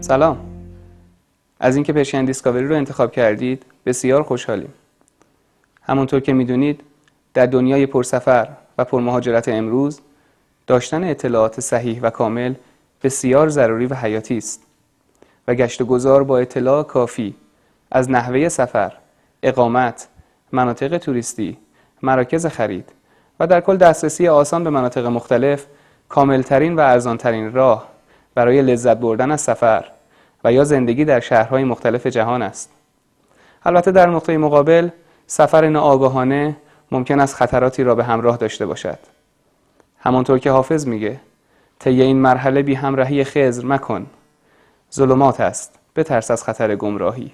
سلام. از اینکه پرشین دیسکاوری رو انتخاب کردید بسیار خوشحالیم. همونطور که میدونید در دنیای پرسفر و پرمهاجرت امروز داشتن اطلاعات صحیح و کامل بسیار ضروری و حیاتی است و گشت و گذار با اطلاع کافی از نحوه سفر، اقامت، مناطق توریستی، مراکز خرید و در کل دسترسی آسان به مناطق مختلف کاملترین و ارزانترین راه برای لذت بردن از سفر و یا زندگی در شهرهای مختلف جهان است. البته در نقطه مقابل سفر ناآگاهانه ممکن است خطراتی را به همراه داشته باشد. همانطور که حافظ میگه طی این مرحله بی همراهی خضر مکن، ظلمات است، بترس از خطر گمراهی.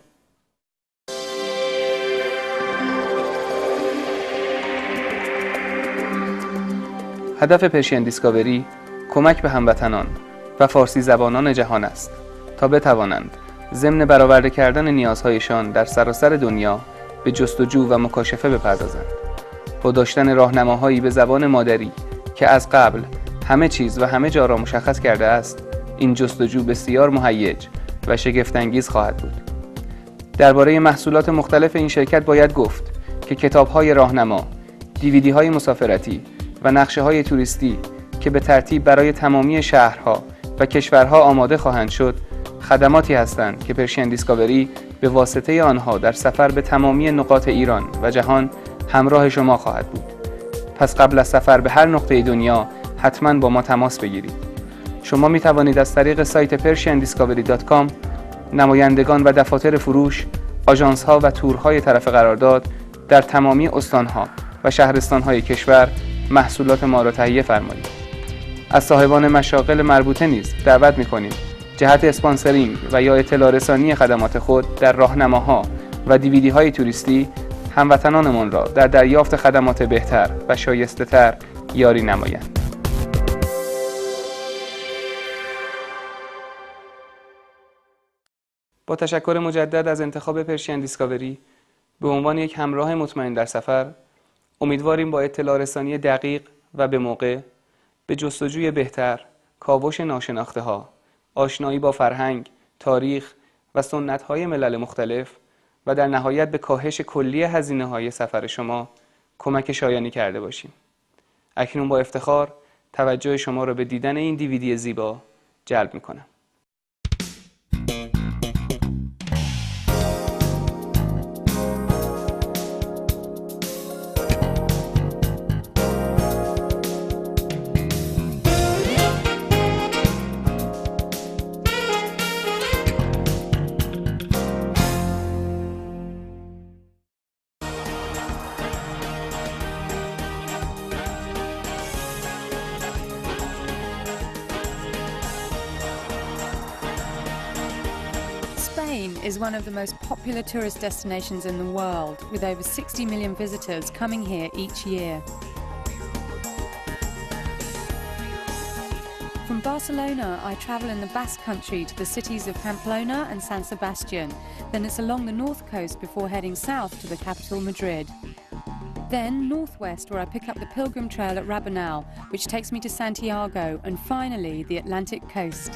هدف پرشین دیسکاوری کمک به هموطنان و فارسی زبانان جهان است تا بتوانند ضمن برآورده کردن نیازهایشان در سراسر دنیا به جستجو و مکاشفه بپردازند. با داشتن راهنماهایی به زبان مادری که از قبل همه چیز و همه جا را مشخص کرده است، این جستجو بسیار مهیج و شگفت‌انگیز خواهد بود. درباره محصولات مختلف این شرکت باید گفت که کتاب‌های راهنما، دیویدی‌های مسافرتی و نقشه‌های توریستی که به ترتیب برای تمامی شهرها و کشورها آماده خواهند شد، خدماتی هستند که پرشین دیسکاوری به واسطه آنها در سفر به تمامی نقاط ایران و جهان همراه شما خواهد بود. پس قبل از سفر به هر نقطه دنیا حتما با ما تماس بگیرید. شما می توانید از طریق سایت pershiandiscovery.com نمایندگان و دفاتر فروش، آژانس ها و تورهای طرف قرارداد در تمامی استانها و شهرستانهای کشور محصولات ما را تهیه فرمایید. از صاحبان مشاغل مربوطه نیز دعوت می‌کنیم جهت اسپانسرینگ و یا اطلاع رسانی خدمات خود در راهنماها و دیویدی‌های توریستی هموطنانمان را در دریافت خدمات بهتر و شایسته‌تر یاری نمایند. با تشکر مجدد از انتخاب پرشین دیسکاوری به عنوان یک همراه مطمئن در سفر، امیدواریم با اطلاع رسانی دقیق و به موقع به جستجوی بهتر، کاوش ناشناخته‌ها، آشنایی با فرهنگ، تاریخ و سنت‌های ملل مختلف و در نهایت به کاهش کلی هزینه‌های سفر شما کمک شایانی کرده باشیم. اکنون با افتخار توجه شما را به دیدن این دیویدی زیبا جلب می‌کنم. Spain is one of the most popular tourist destinations in the world, with over 60 million visitors coming here each year. From Barcelona, I travel in the Basque Country to the cities of Pamplona and San Sebastian. Then it's along the north coast before heading south to the capital, Madrid. Then northwest, where I pick up the Pilgrim Trail at Rabanal, which takes me to Santiago, and finally the Atlantic coast.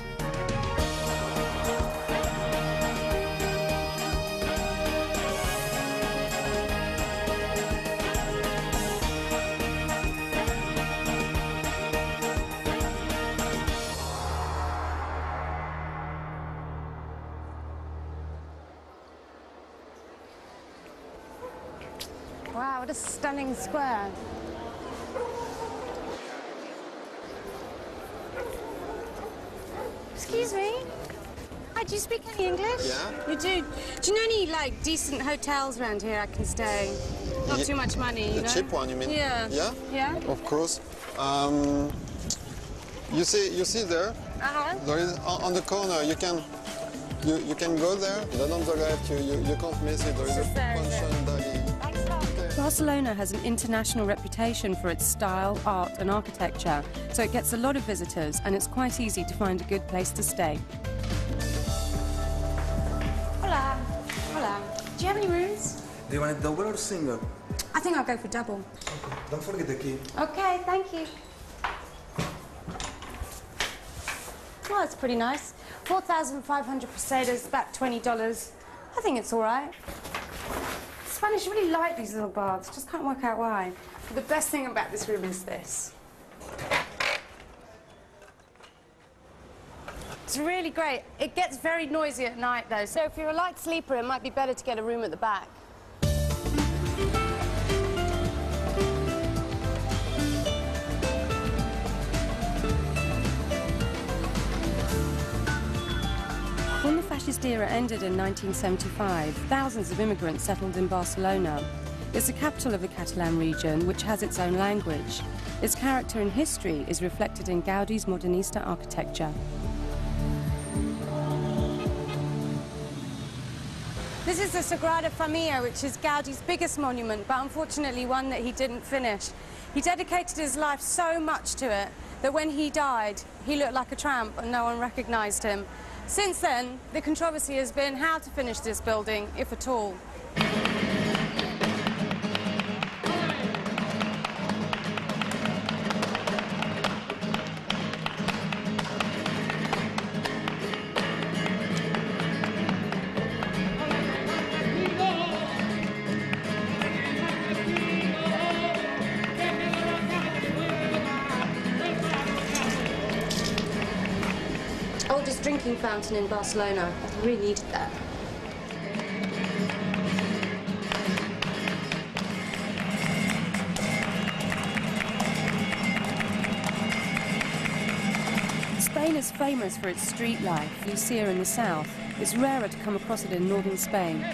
Wow, what a stunning square. Excuse me. Hi, do you speak any English? Yeah. You do? Do you know any, like, decent hotels around here I can stay? Not too much money, you know? The cheap one, you mean? Yeah. Yeah? Yeah? Of course. You see there? Uh-huh. There is on the corner. You can go there. Then on the left, you can't miss it. There is a pension deli. Barcelona has an international reputation for its style, art and architecture, so it gets a lot of visitors and it's quite easy to find a good place to stay. Hola. Hola. Do you have any rooms? Do you want a double or single? I think I'll go for double. Okay. Don't forget the key. Okay, thank you. Well, it's pretty nice. 4,500 pesetas, about $20. I think it's all right. Spanish really like these little baths, just can't work out why. But the best thing about this room is this. It's really great. It gets very noisy at night though, so if you're a light sleeper, it might be better to get a room at the back. When the fascist era ended in 1975, thousands of immigrants settled in Barcelona. It's the capital of the Catalan region, which has its own language. Its character and history is reflected in Gaudi's modernista architecture. This is the Sagrada Familia, which is Gaudi's biggest monument, but unfortunately one that he didn't finish. He dedicated his life so much to it that when he died, he looked like a tramp and no one recognized him. Since then, the controversy has been how to finish this building, if at all. Oldest drinking fountain in Barcelona. I really needed that. Spain is famous for its street life. You see her in the south. It's rarer to come across it in northern Spain.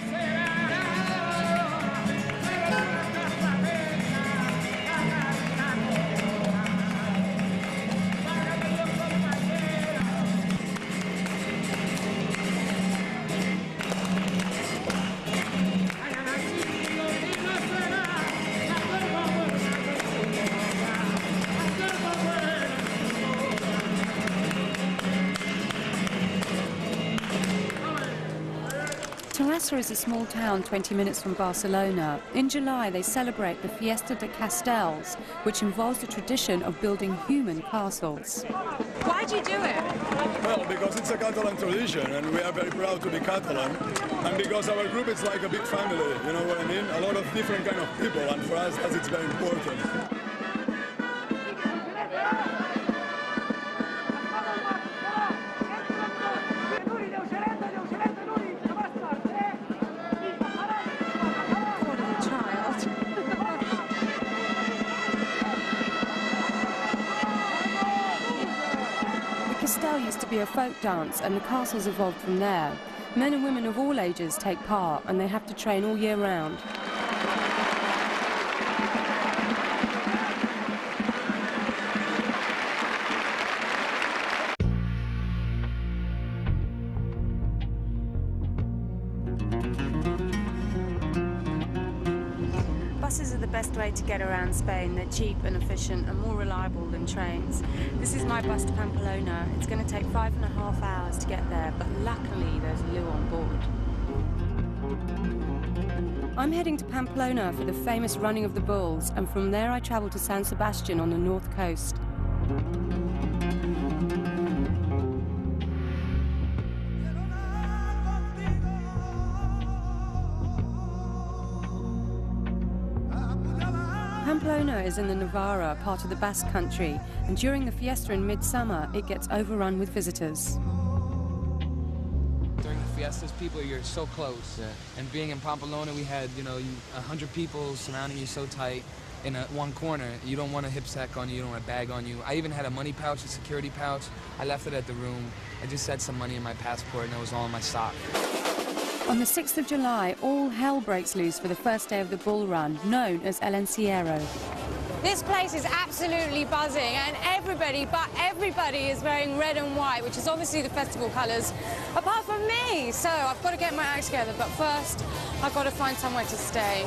Terrassa is a small town 20 minutes from Barcelona. In July, they celebrate the Fiesta de Castells, which involves the tradition of building human castles. Why do you do it? Well, because it's a Catalan tradition, and we are very proud to be Catalan. And because our group is like a big family, you know what I mean? A lot of different kind of people, and for us, it's very important. Used to be a folk dance, and the castles evolved from there. Men and women of all ages take part, and they have to train all year round. Buses are the best way to get around Spain. They're cheap and efficient and more reliable than trains. This is my bus to Pamplona. It's going to take 5.5 hours to get there, but luckily there's Lou on board. I'm heading to Pamplona for the famous running of the bulls, and from there I travel to San Sebastian on the north coast. Pamplona is in the Navarra, part of the Basque country, and during the fiesta in midsummer, it gets overrun with visitors. During the fiestas, you're so close. Yeah. And being in Pamplona, we had, 100 people surrounding you so tight in one corner. You don't want a hip sack on you, you don't want a bag on you. I even had a money pouch, a security pouch. I left it at the room. I just had some money in my passport, and it was all in my sock. On the 6th of July, all hell breaks loose for the first day of the bull run, known as El Encierro. This place is absolutely buzzing, and everybody is wearing red and white, which is obviously the festival colours, apart from me. So I've got to get my act together, but first I've got to find somewhere to stay.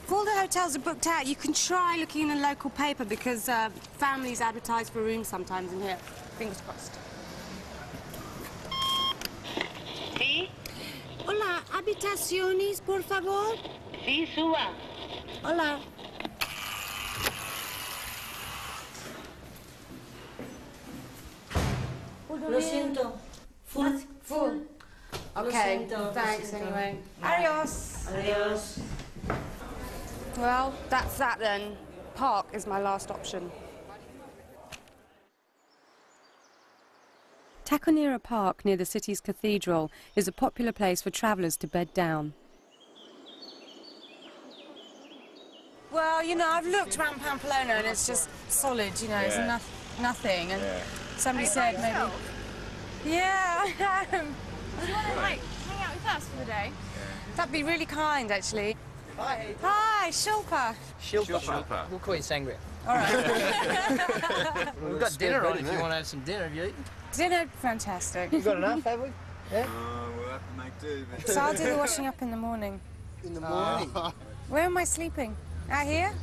If all the hotels are booked out, you can try looking in a local paper because families advertise for rooms sometimes in here. Fingers crossed. ¿Sí? Hola, habitaciones, por favor. Sí, suba. Hola. Lo siento. Full. Full. Okay, siento, thanks lo siento. anyway. Adios. Adios. Well, that's that then. Park is my last option. Taconera Park near the city's cathedral is a popular place for travellers to bed down. Well, you know, I've looked around Pamplona and it's just solid, you know, it's nothing. And somebody said maybe... Yeah, I am. Do you want to, like, hang out with us for the day? That'd be really kind, actually. Hi. Hi, Shilpa. Shilpa. We'll call you Sangria. All right. We've got dinner on if you want to have some dinner. Have you eaten? Dinner, fantastic. We've got enough, have we? Yeah? We'll have to make do. But... So I'll do the washing up in the morning. In the morning? Where am I sleeping? Out here?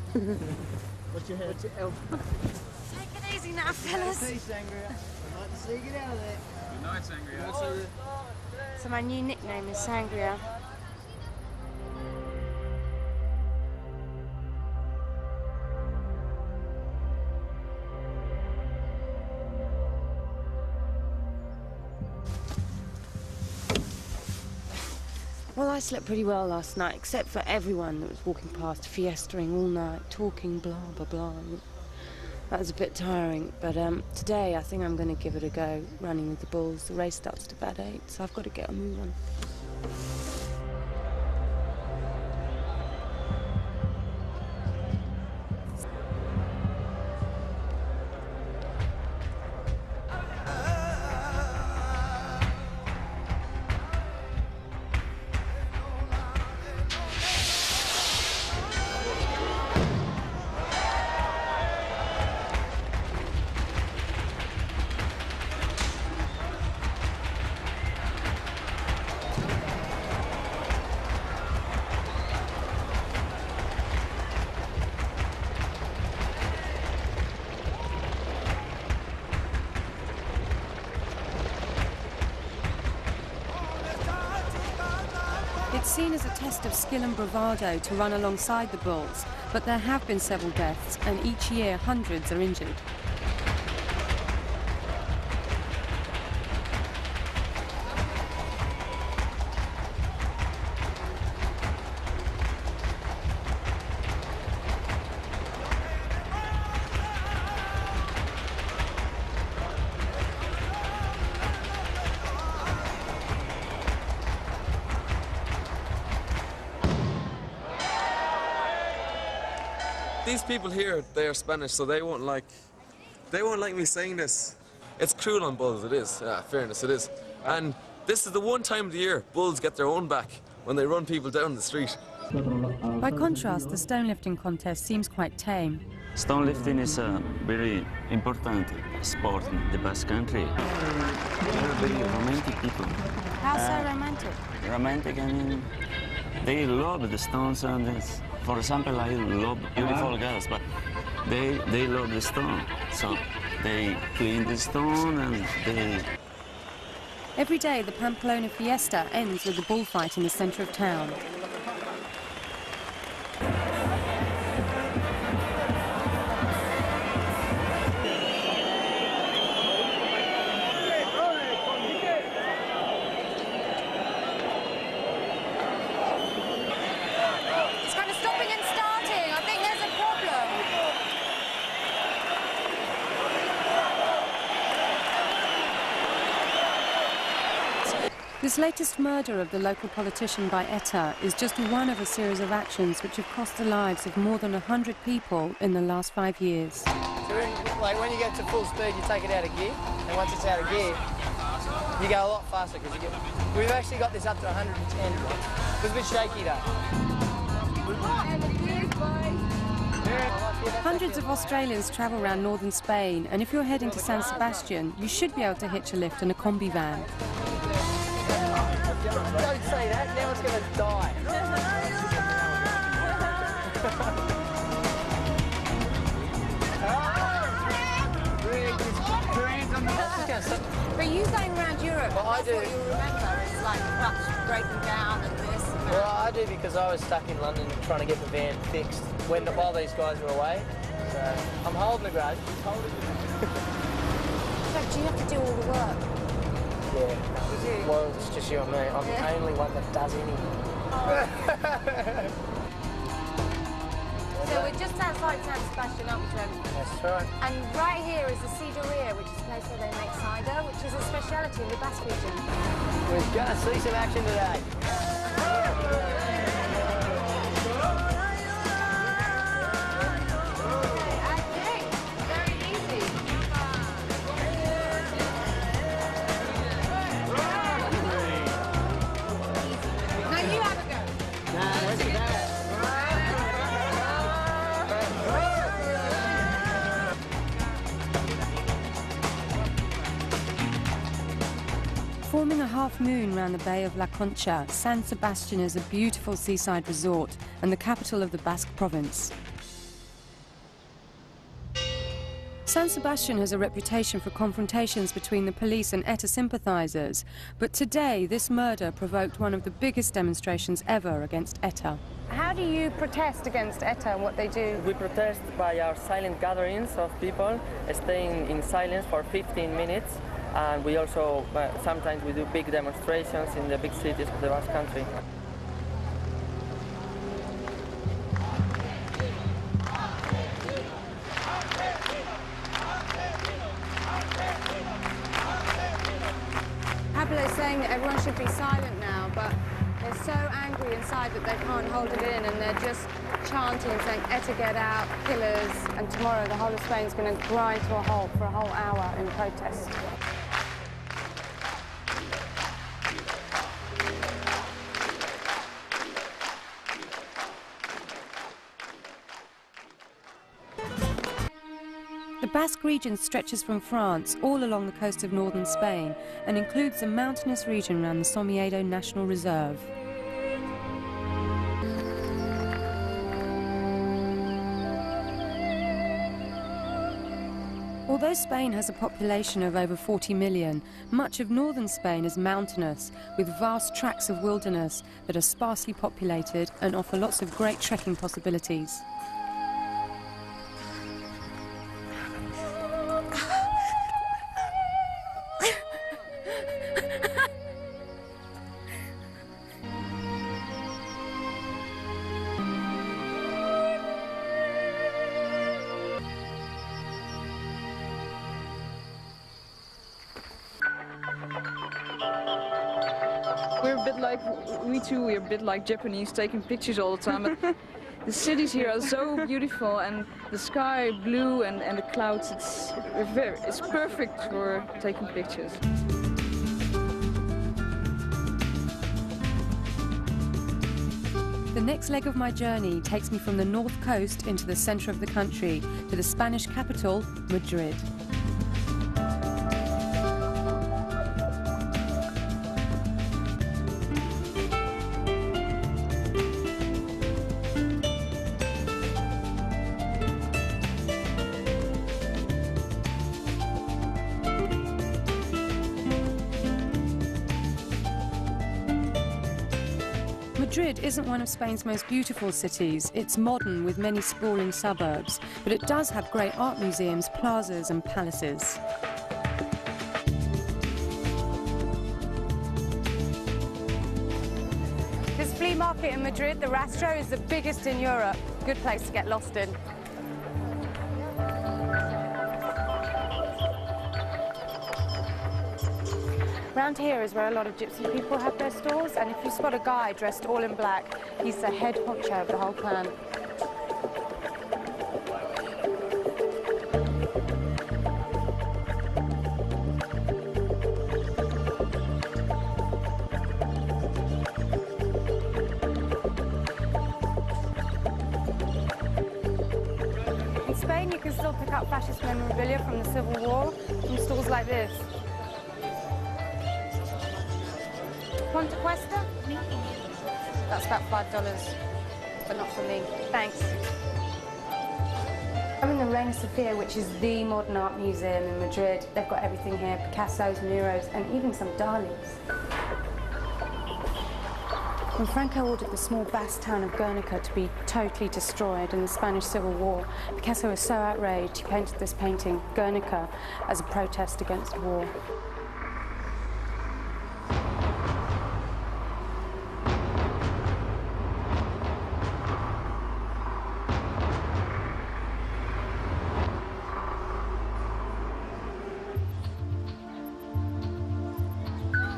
What's your head? Take it easy now, fellas. Hey, Sangria. I'd like to see you get out of there. Good night, Sangria. So my new nickname is Sangria. Well, I slept pretty well last night, except for everyone that was walking past, fiestering all night, talking blah, blah, blah. That was a bit tiring, but today I think I'm going to give it a go, running with the bulls. The race starts at about 8, so I've got to get a move on. It's seen as a test of skill and bravado to run alongside the bulls, but there have been several deaths, and each year hundreds are injured. These people here, they are Spanish, so they won't like me saying this. It's cruel on bulls, it is. Fairness, it is. And this is the one time of the year bulls get their own back, when they run people down the street. By contrast, the stone lifting contest seems quite tame. Stone lifting is a very important sport in the Basque Country. They're very romantic people. How so romantic? Romantic, I mean, they love the stones and this. For example, I love beautiful girls, but they love the stone. So they clean the stone and they... Every day, the Pamplona fiesta ends with a bullfight in the centre of town. This latest murder of the local politician by ETA is just one of a series of actions which have cost the lives of more than 100 people in the last 5 years. So like when you get to full speed, you take it out of gear, and once it's out of gear, you go a lot faster because you get... We've actually got this up to 110. It's a bit shaky though. Hundreds of Australians travel around northern Spain, and if you're heading to San Sebastian, you should be able to hitch a lift in a combi van. Don't say that, now it's going to die. But you going around Europe, well, I do. What you remember is like trucks breaking down and this. Well, I do because I was stuck in London trying to get the van fixed while these guys were away. So I'm holding the grudge. So do you have to do all the work? Yeah. You do? Well, it's just you and me. I'm the only one that does anything. So we're just outside San Sebastian, aren't we? That's right. And right here is the Cideria, which is a place where they make cider, which is a speciality in the Basque region. We're going to see some action today. Forming a half moon round the Bay of La Concha, San Sebastian is a beautiful seaside resort and the capital of the Basque province. San Sebastian has a reputation for confrontations between the police and ETA sympathisers, but today this murder provoked one of the biggest demonstrations ever against ETA. How do you protest against ETA and what they do? We protest by our silent gatherings of people, staying in silence for 15 minutes, and we also, sometimes we do big demonstrations in the big cities of the Basque Country. Pablo's saying that everyone should be silent now, but they're so angry inside that they can't hold it in, and they're just chanting, saying, ETA get out, killers, and tomorrow the whole of Spain's going to grind to a halt for a whole hour in protest. The Basque region stretches from France all along the coast of northern Spain and includes a mountainous region around the Somiedo National Reserve. Although Spain has a population of over 40 million, much of northern Spain is mountainous, with vast tracts of wilderness that are sparsely populated and offer lots of great trekking possibilities. We're a bit like Japanese, taking pictures all the time, but the cities here are so beautiful, and the sky blue and the clouds, it's perfect for taking pictures. The next leg of my journey takes me from the north coast into the centre of the country, to the Spanish capital, Madrid. Madrid isn't one of Spain's most beautiful cities. It's modern with many sprawling suburbs, but it does have great art museums, plazas and palaces. This flea market in Madrid, the Rastro, is the biggest in Europe. Good place to get lost in. Around here is where a lot of gypsy people have their stores, and if you spot a guy dressed all in black, he's the head honcho of the whole clan. In Spain, you can still pick up fascist memorabilia from the Civil War from stores like this. ¿Cuánto cuesta? That's about $5, but not for me. Thanks. I'm in the Reina Sofia, which is the modern art museum in Madrid. They've got everything here, Picasso's, Miro's, and even some Dalis. When Franco ordered the small Basque town of Guernica to be totally destroyed in the Spanish Civil War, Picasso was so outraged he painted this painting, Guernica, as a protest against war.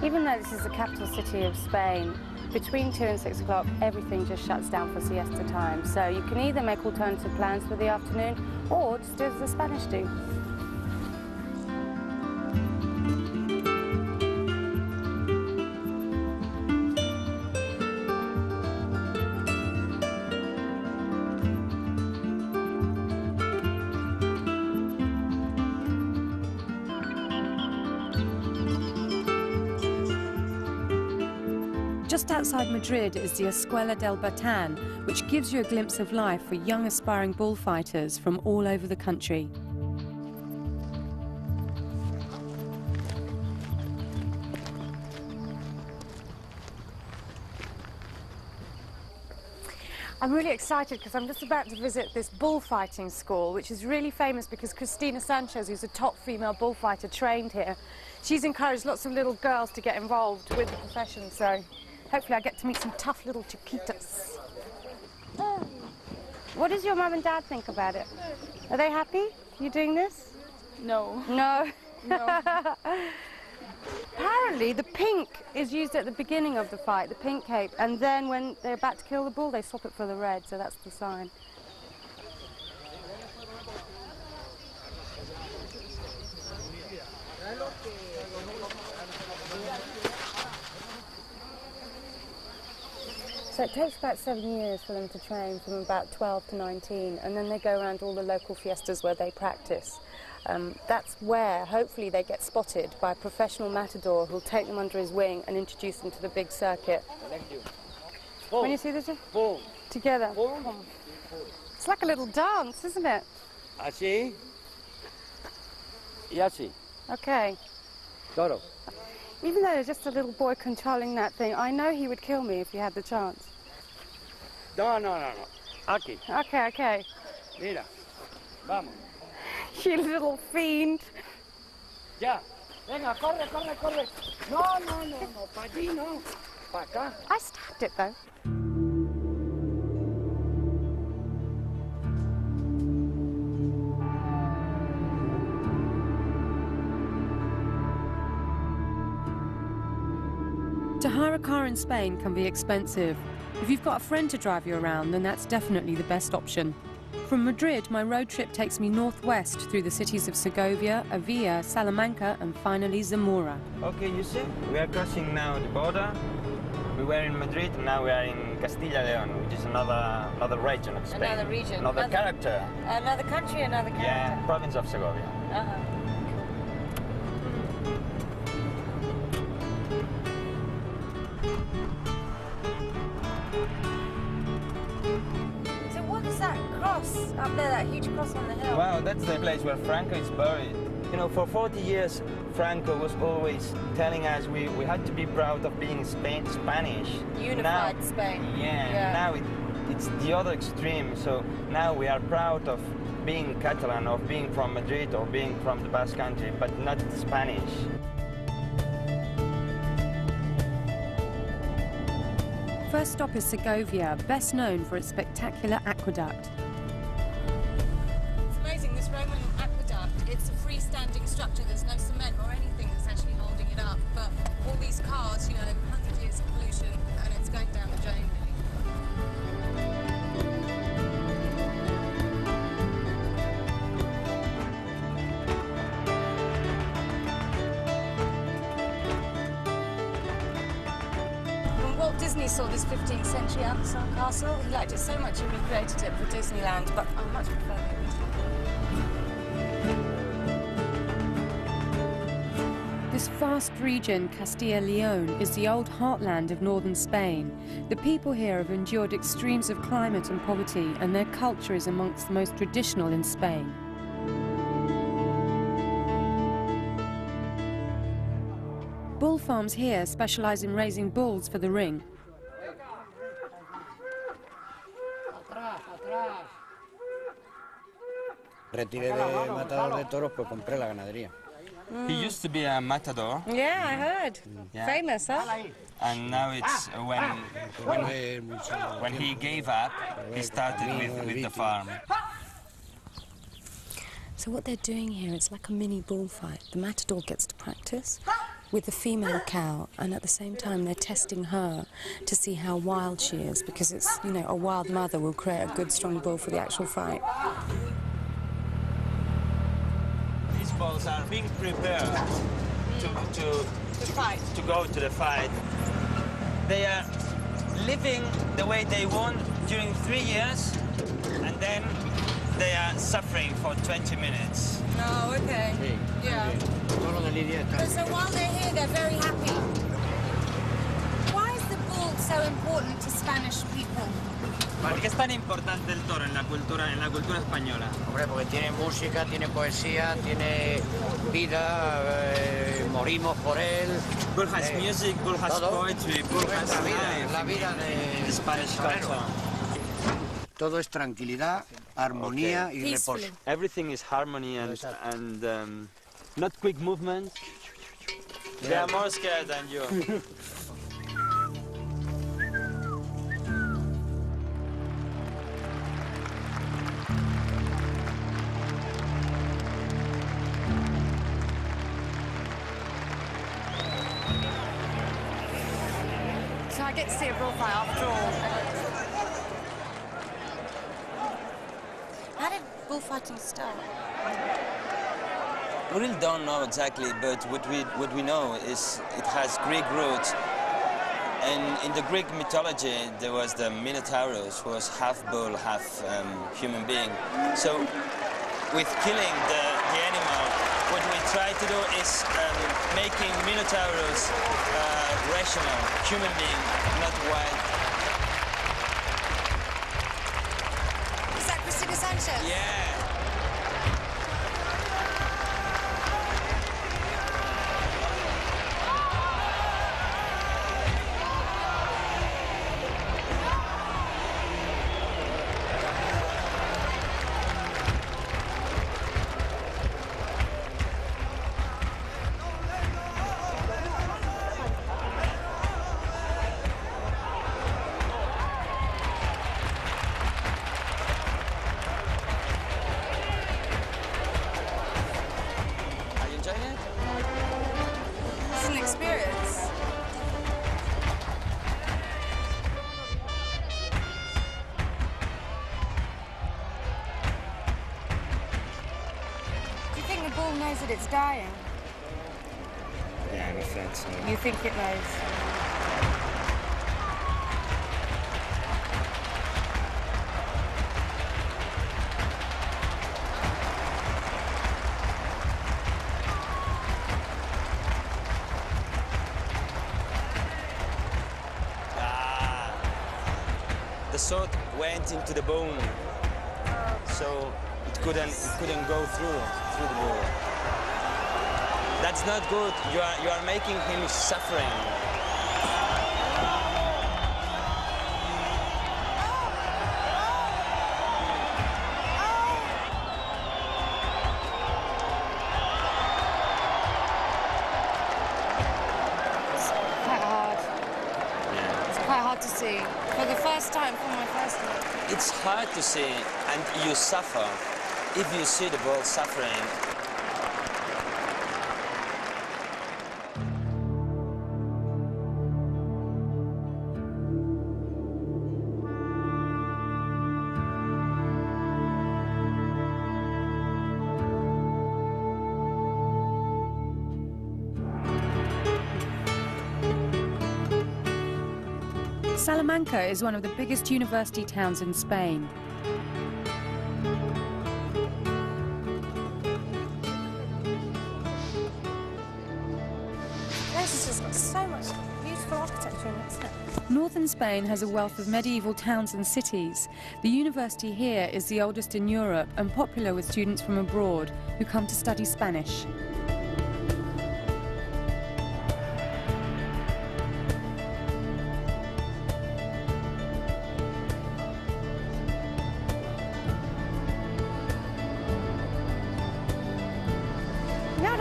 Even though this is the capital city of Spain, between 2 and 6 o'clock, everything just shuts down for siesta time. So you can either make alternative plans for the afternoon or just do as the Spanish do. Just outside Madrid is the Escuela del Batán, which gives you a glimpse of life for young aspiring bullfighters from all over the country. I'm really excited because I'm just about to visit this bullfighting school, which is really famous because Cristina Sanchez, who's a top female bullfighter, trained here. She's encouraged lots of little girls to get involved with the profession, so hopefully I get to meet some tough little chiquitas. What does your mum and dad think about it? Are they happy you doing this? No. No? No. Apparently the pink is used at the beginning of the fight, the pink cape, and then when they're about to kill the bull they swap it for the red, so that's the sign. So it takes about 7 years for them to train, from about 12 to 19, and then they go around all the local fiestas where they practice. That's where, hopefully, they get spotted by a professional matador who'll take them under his wing and introduce them to the big circuit. Thank you. When you see this, together. It's like a little dance, isn't it? Así. Y así. Okay. Todo. Even though there's just a little boy controlling that thing, I know he would kill me if he had the chance. No. Aquí. Okay, okay. Mira. Vamos. You little fiend. Ya. Venga, corre. No. Pa' allí no. Pa' acá. I stabbed it though. To hire a car in Spain can be expensive. If you've got a friend to drive you around, then that's definitely the best option. From Madrid, my road trip takes me northwest through the cities of Segovia, Avila, Salamanca, and finally Zamora. Okay, you see, we are crossing now the border. We were in Madrid, and now we are in Castilla León, which is another region of Spain. Another region. Another character. Another country, another character. Yeah, province of Segovia. So what's that cross up there, that huge cross on the hill? Wow, that's the place where Franco is buried. You know, for 40 years, Franco was always telling us we had to be proud of being Spanish. Unified Spain. Yeah, now it's the other extreme. So now we are proud of being Catalan, of being from Madrid, or being from the Basque Country, but not Spanish. First stop is Segovia, best known for its spectacular aqueduct. It's amazing, this Roman aqueduct, it's a freestanding structure, there's no cement or anything that's actually holding it up, but all these cars, 100 years of pollution, and it's going down the drain, Disney saw this 15th century Amazon castle. He liked it so much he recreated it for Disneyland, but I much prefer the original. This vast region, Castilla León, is the old heartland of northern Spain. The people here have endured extremes of climate and poverty, and their culture is amongst the most traditional in Spain. Bull farms here specialise in raising bulls for the ring. retiré de matador de toros, pues compré la ganadería. He used to be a matador. Yeah, I heard. Yeah. Famous, huh? And now it's when he gave up, he started with the farm. So what they're doing here, it's like a mini bullfight. The matador gets to practice with the female cow, and at the same time they're testing her to see how wild she is, because it's, you know, a wild mother will create a good strong bull for the actual fight. These bulls are being prepared to go to the fight. They are living the way they want during 3 years, and then they are suffering for 20 minutes. Oh, okay. Yeah. But so while they're here, they're very happy. Why is the bull so important to Spanish people? ¿Por qué es tan importante el toro en la cultura española? Hombre, porque tiene música, tiene poesía, tiene vida, morimos por él. Bull has music, bull has poetry, bull has life. La vida de Spanish culture. Todo es tranquilidad, armonía y reposo. Everything is harmony and not quick movement. They are more scared than you. So I get to see a bullfight after all. How did bullfighting start? We really don't know exactly, but what we know is it has Greek roots. And in the Greek mythology, there was the Minotaurus, who was half bull, half human being. So with killing the animal, what we try to do is making Minotaurus rational, human being, not wild. Is that Christina Sanchez? Yeah. It's an experience. Do you think the bull knows that it's dying? Yeah, I'm afraid so. You think it knows? The sword went into the bone, so it couldn't go through the bone. That's not good. You are making him suffering. It's quite hard. It's quite hard to see. For the first time, for my first time. It's hard to see, and you suffer if you see the bull suffering. Salamanca is one of the biggest university towns in Spain. This has just got so much beautiful architecture in it. Northern Spain has a wealth of medieval towns and cities. The university here is the oldest in Europe and popular with students from abroad who come to study Spanish.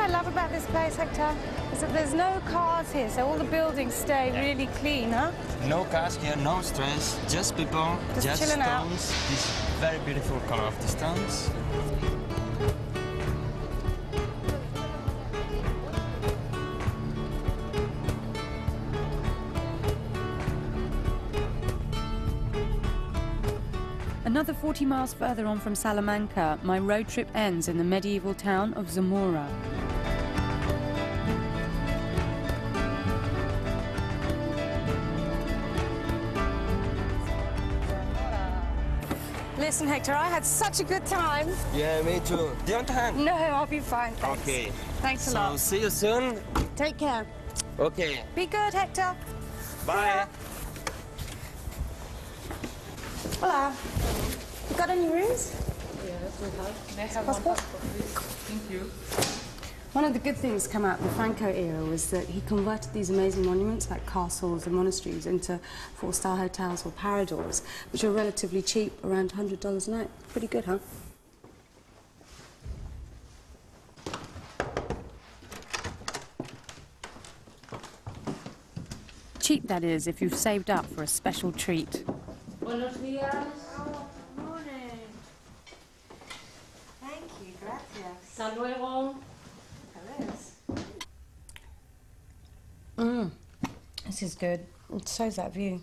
I love about this place, Hector, is that there's no cars here, so all the buildings stay really clean, huh? No cars here, no stress, just people, just chilling stones. out. This very beautiful color of the stones. Another 40 miles further on from Salamanca, my road trip ends in the medieval town of Zamora. Listen, Hector, I had such a good time. Yeah, me too. Do you want a hand? No, I'll be fine, thanks. Okay. Thanks a lot. So, see you soon. Take care. Okay. Be good, Hector. Bye. Hola. You got any rooms? Yes, we have. May I have Passport? one passport, please? Thank you. One of the good things come out of the Franco era was that he converted these amazing monuments like castles and monasteries into 4-star hotels or paradors, which are relatively cheap, around $100 a night. Pretty good, huh? Cheap, that is, if you've saved up for a special treat. Buenos días. Morning. Thank you, gracias. Hasta luego. This is good. So's that view.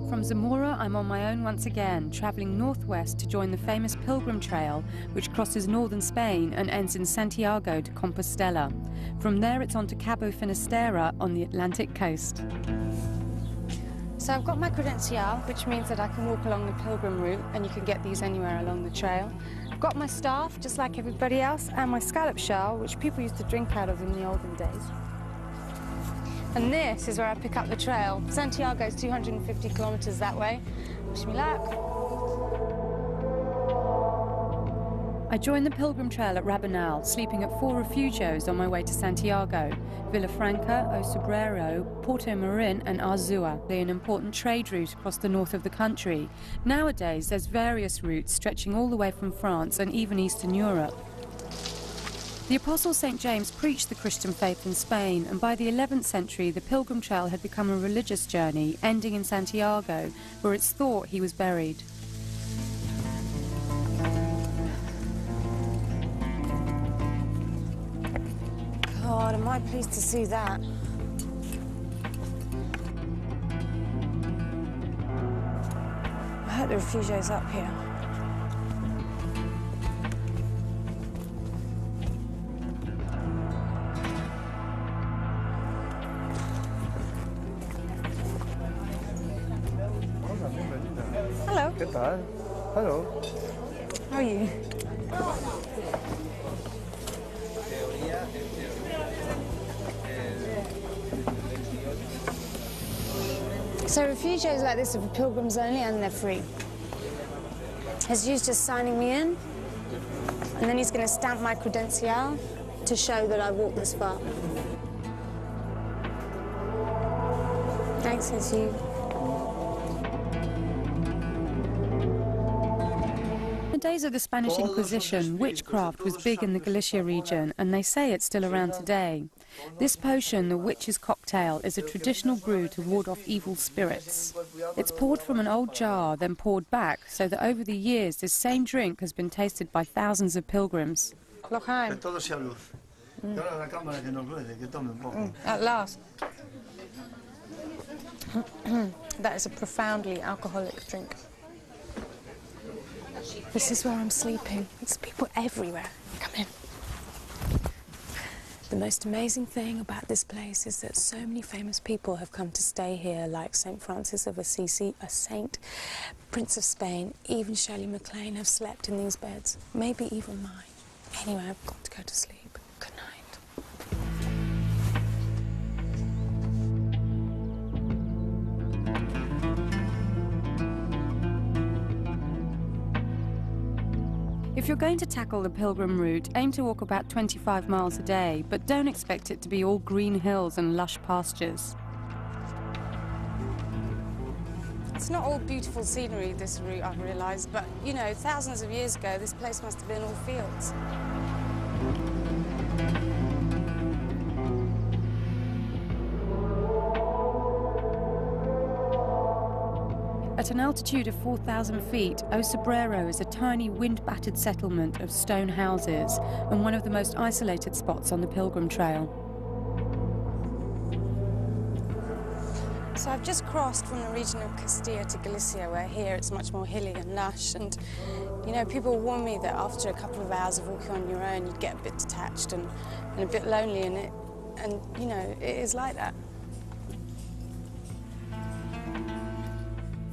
From Zamora, I'm on my own once again, travelling northwest to join the famous Pilgrim Trail, which crosses northern Spain and ends in Santiago de Compostela. From there, it's on to Cabo Finisterre on the Atlantic coast. So I've got my credencial, which means that I can walk along the pilgrim route, and you can get these anywhere along the trail. I've got my staff, just like everybody else, and my scallop shell, which people used to drink out of in the olden days. And this is where I pick up the trail. Santiago's 250 kilometers that way. Wish me luck. I joined the Pilgrim Trail at Rabanal, sleeping at 4 refugios on my way to Santiago: Villafranca, O Sobrero, Porto Marin and Arzua. They're an important trade route across the north of the country. Nowadays, there's various routes stretching all the way from France and even Eastern Europe. The Apostle St. James preached the Christian faith in Spain, and by the 11th century, the Pilgrim Trail had become a religious journey, ending in Santiago, where it's thought he was buried. God, am I pleased to see that. I hope the refugio's up here. Hello. ¿Qué tal? Hello. How are you? So refugios like this are for pilgrims only, and they're free. Jesus just signing me in, and then he's going to stamp my credencial to show that I walked this far. Thanks, Jesus. In the days of the Spanish Inquisition, witchcraft was big in the Galicia region, and they say it's still around today. This potion, the witch's cocktail, is a traditional brew to ward off evil spirits. It's poured from an old jar, then poured back, so that over the years this same drink has been tasted by thousands of pilgrims. At last. That is a profoundly alcoholic drink. This is where I'm sleeping. There's people everywhere. Come in. The most amazing thing about this place is that so many famous people have come to stay here, like St. Francis of Assisi, a saint, Prince of Spain, even Shirley MacLaine have slept in these beds, maybe even mine. Anyway, I've got to go to sleep. Good night. If you're going to tackle the pilgrim route, aim to walk about 25 miles a day, but don't expect it to be all green hills and lush pastures. It's It's not all beautiful scenery, this route, I've realised, but, you know, thousands of years ago, this place must have been all fields. At an altitude of 4,000 feet, O Sobrero is a tiny wind-battered settlement of stone houses and one of the most isolated spots on the Pilgrim Trail. So I've just crossed from the region of Castilla to Galicia, where here it's much more hilly and lush, and, you know, people warn me that after a couple of hours of walking on your own, you'd get a bit detached and a bit lonely in it, and, you know, it is like that.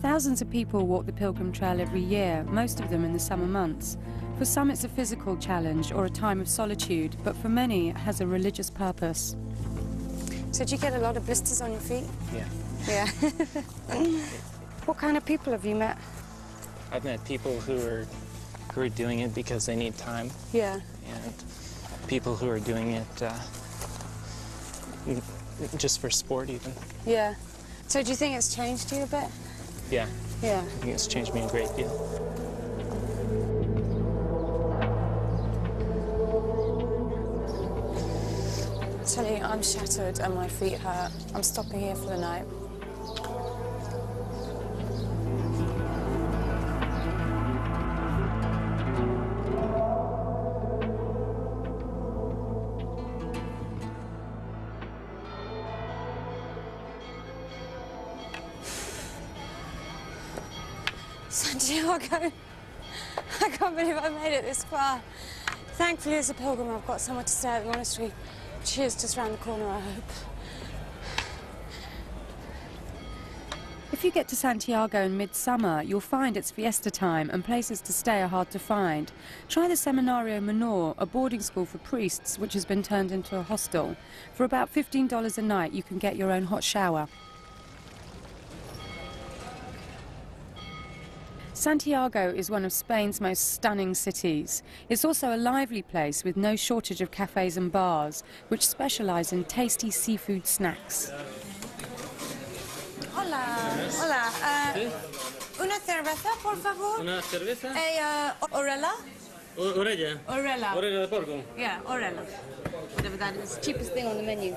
Thousands of people walk the Pilgrim Trail every year, most of them in the summer months. For some it's a physical challenge or a time of solitude, but for many it has a religious purpose. So do you get a lot of blisters on your feet? Yeah. Yeah. What kind of people have you met? I've met people who are doing it because they need time. Yeah. And people who are doing it just for sport even. Yeah. So do you think it's changed you a bit? Yeah. Yeah. I think it's changed me a great deal. I tell you, I'm shattered and my feet hurt. I'm stopping here for the night. Santiago, I can't believe I made it this far. Thankfully, as a pilgrim, I've got somewhere to stay at the monastery, which is just round the corner, I hope. If you get to Santiago in midsummer, you'll find it's fiesta time and places to stay are hard to find. Try the Seminario Menor, a boarding school for priests, which has been turned into a hostel. For about $15 a night, you can get your own hot shower. Santiago is one of Spain's most stunning cities. It's also a lively place with no shortage of cafes and bars, which specialise in tasty seafood snacks. Hola, hola. Una cerveza, por favor. Una cerveza. Orella? Orella. Orella. Orella de porco. Yeah, orella. Whatever that is. Cheapest thing on the menu.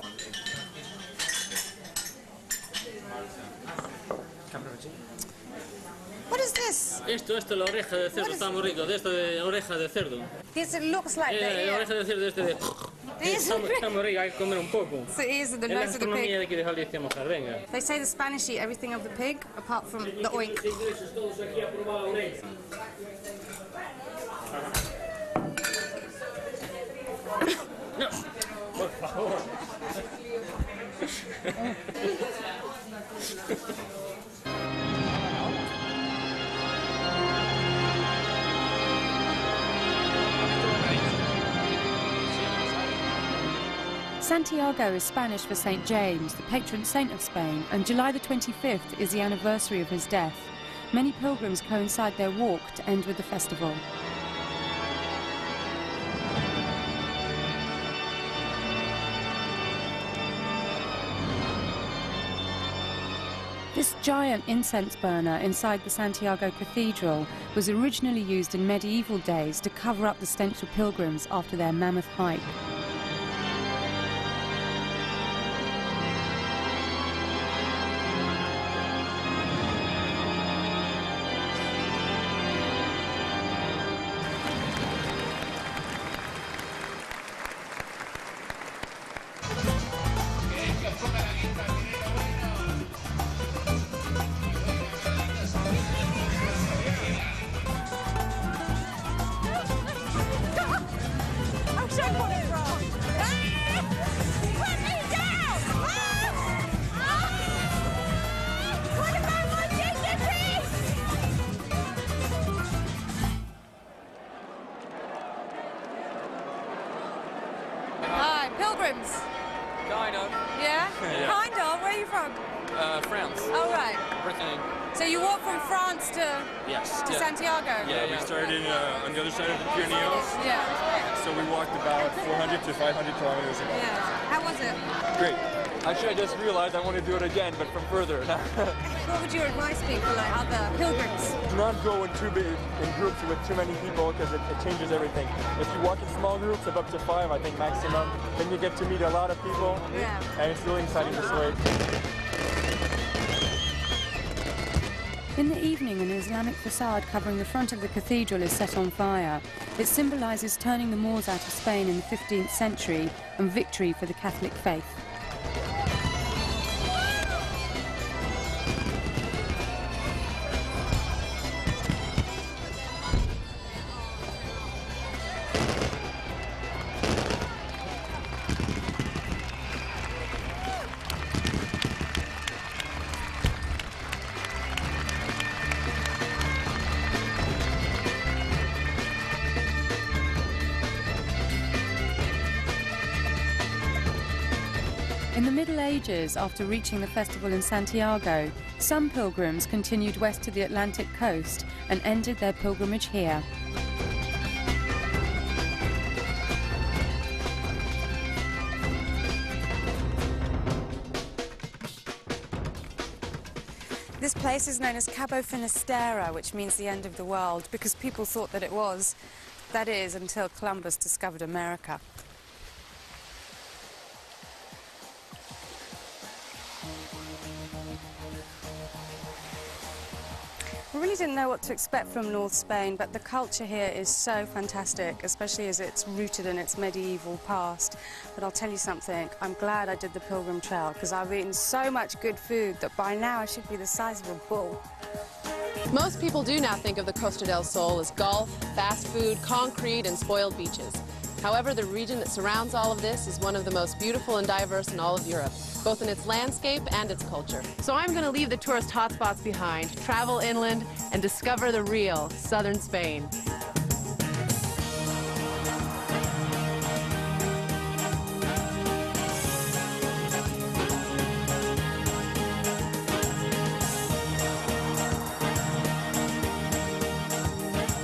What is this? Esto es la oreja de cerdo, está muy rico. De esto de oreja de cerdo. This looks like La oreja de cerdo este de... Está muy rico, hay que comer un poco. So it is the Es la nose of the gastronomía pig. de aquí de Galicia, mojar, venga. They say the Spanish eat everything of the pig, apart from the oink. No, por favor. Santiago is Spanish for St. James, the patron saint of Spain, and July the 25th is the anniversary of his death. Many pilgrims coincide their walk to end with the festival. This giant incense burner inside the Santiago Cathedral was originally used in medieval days to cover up the stench of pilgrims after their mammoth hike. Hi, pilgrims. Kind of. Yeah? Yeah. Kind of. Where are you from? France. Oh, right. Brittany. So you walk from France to Yes. to Santiago? Yeah, we started on the other side of the Pyrenees. Yeah. So we walked about 400 to 500 kilometers. Yeah. How was it? Great. Actually, I just realized I want to do it again, but from further. What would your advice be for like other pilgrims? Do not go in too big in groups with too many people because it changes everything. If you walk in small groups of up to 5, I think maximum, then you get to meet a lot of people, and it's really exciting this way. In the evening, an Islamic facade covering the front of the cathedral is set on fire. It symbolises turning the Moors out of Spain in the 15th century and victory for the Catholic faith. In the Middle Ages, after reaching the festival in Santiago, some pilgrims continued west to the Atlantic coast and ended their pilgrimage here. This place is known as Cabo Finisterre, which means the end of the world, because people thought that it was. That is, until Columbus discovered America. I really didn't know what to expect from North Spain, but the culture here is so fantastic, especially as it's rooted in its medieval past. But I'll tell you something, I'm glad I did the Pilgrim Trail, because I've eaten so much good food that by now I should be the size of a bull. Most people do now think of the Costa del Sol as golf, fast food, concrete, and spoiled beaches. However, the region that surrounds all of this is one of the most beautiful and diverse in all of Europe, both in its landscape and its culture. So I'm going to leave the tourist hotspots behind, travel inland, and discover the real southern Spain.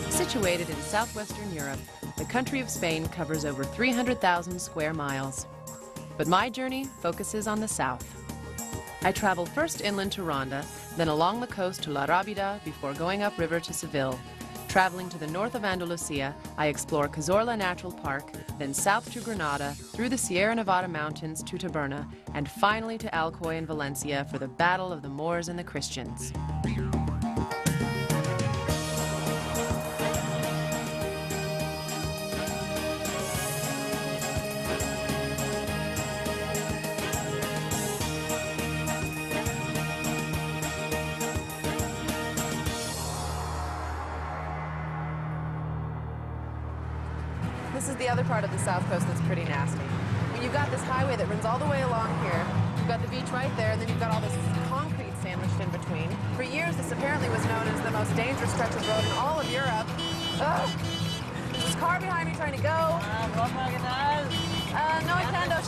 Situated in southwestern Europe, the country of Spain covers over 300,000 square miles. But my journey focuses on the south. I travel first inland to Ronda, then along the coast to La Rábida before going upriver to Seville. Traveling to the north of Andalusia, I explore Cazorla Natural Park, then south to Granada, through the Sierra Nevada mountains to Taberna, and finally to Alcoy in Valencia for the battle of the Moors and the Christians. This is the other part of the south coast that's pretty nasty. When you've got this highway that runs all the way along here, you've got the beach right there, and then you've got all this concrete sandwiched in between. For years, this apparently was known as the most dangerous stretch of road in all of Europe. Ugh. There's this car behind me trying to go. No entiendo.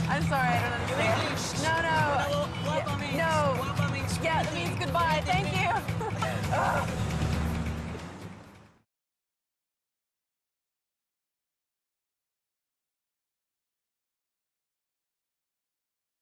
I'm sorry, I don't understand. No. Yeah, that means goodbye. Thank you.